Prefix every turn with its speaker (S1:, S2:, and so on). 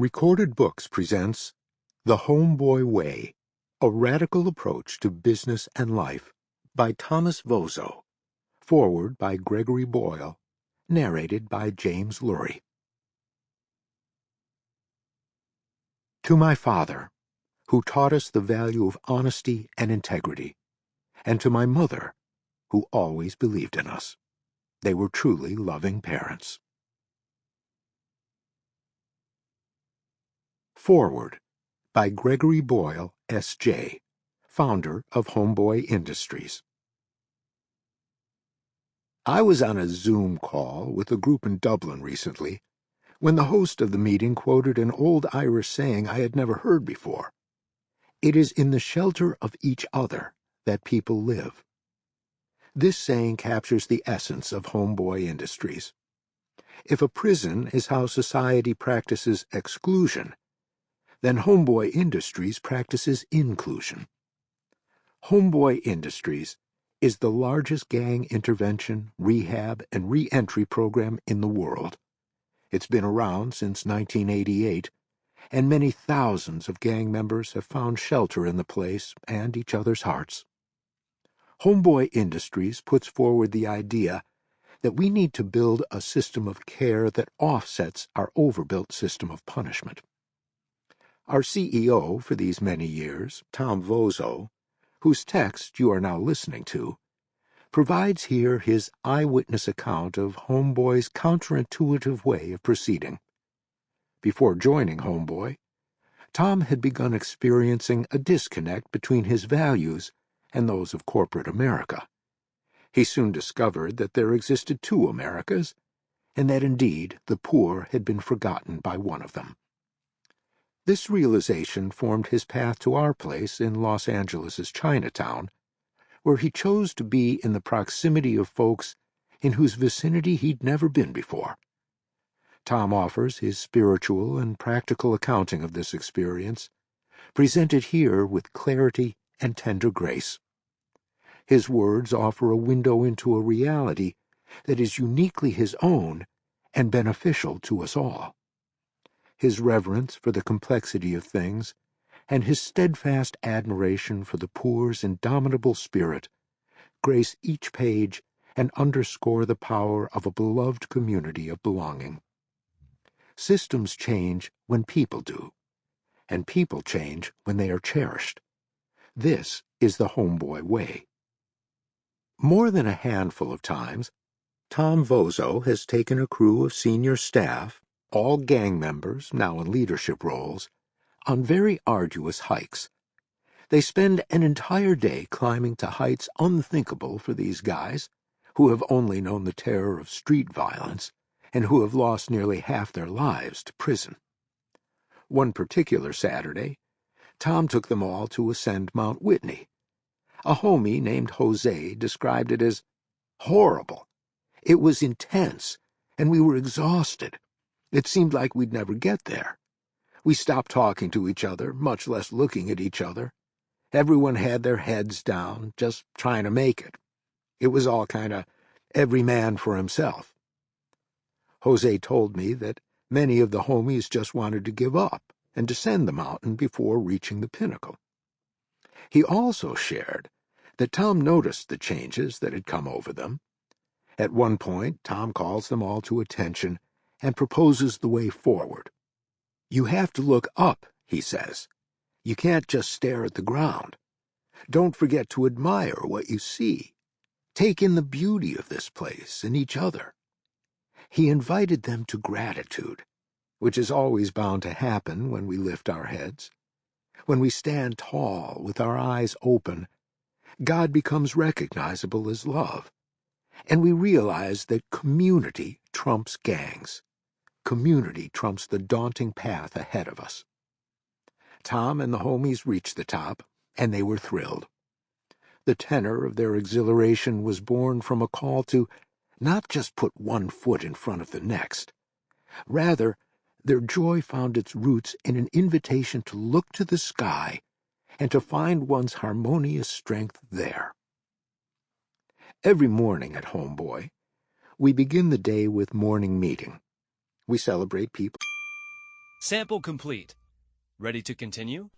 S1: Recorded Books presents The Homeboy Way, A Radical Approach to Business and Life by Thomas Vozzo. Foreword by Greg Boyle. Narrated by James Lurie. To my father, who taught us the value of honesty and integrity, and to my mother, who always believed in us. They were truly loving parents. Foreword by Greg Boyle, S.J., founder of Homeboy Industries. I was on a Zoom call with a group in Dublin recently when the host of the meeting quoted an old Irish saying I had never heard before. It is in the shelter of each other that people live. This saying captures the essence of Homeboy Industries. If a prison is how society practices exclusion, then Homeboy Industries practices inclusion. Homeboy Industries is the largest gang intervention, rehab, and re-entry program in the world. It's been around since 1988, and many thousands of gang members have found shelter in the place and each other's hearts. Homeboy Industries puts forward the idea that we need to build a system of care that offsets our overbuilt system of punishment. Our CEO for these many years, Tom Vozzo, whose text you are now listening to, provides here his eyewitness account of Homeboy's counterintuitive way of proceeding. Before joining Homeboy, Tom had begun experiencing a disconnect between his values and those of corporate America. He soon discovered that there existed two Americas, and that indeed the poor had been forgotten by one of them. This realization formed his path to our place in Los Angeles' Chinatown, where he chose to be in the proximity of folks in whose vicinity he'd never been before. Tom offers his spiritual and practical accounting of this experience, presented here with clarity and tender grace. His words offer a window into a reality that is uniquely his own and beneficial to us all. His reverence for the complexity of things, and his steadfast admiration for the poor's indomitable spirit, grace each page and underscore the power of a beloved community of belonging. Systems change when people do, and people change when they are cherished. This is the Homeboy Way. More than a handful of times, Tom Vozzo has taken a crew of senior staff, all gang members now in leadership roles, on very arduous hikes. They spend an entire day climbing to heights unthinkable for these guys, who have only known the terror of street violence and who have lost nearly half their lives to prison. One particular Saturday, Tom took them all to ascend Mount Whitney. A homie named Jose described it as horrible. It was intense, and we were exhausted. It seemed like we'd never get there. We stopped talking to each other, much less looking at each other. Everyone had their heads down, just trying to make it. It was all kind of every man for himself. Jose told me that many of the homies just wanted to give up and descend the mountain before reaching the pinnacle. He also shared that Tom noticed the changes that had come over them. At one point, Tom calls them all to attention and proposes the way forward. You have to look up, he says. You can't just stare at the ground. Don't forget to admire what you see. Take in the beauty of this place and each other. He invited them to gratitude, which is always bound to happen when we lift our heads. When we stand tall with our eyes open, God becomes recognizable as love, and we realize that community trumps gangs. Community trumps the daunting path ahead of us. Tom and the homies reached the top, and they were thrilled. The tenor of their exhilaration was born from a call to not just put one foot in front of the next. Rather, their joy found its roots in an invitation to look to the sky and to find one's harmonious strength there. Every morning at Homeboy, we begin the day with morning meeting. We celebrate people.
S2: Sample complete. Ready to continue?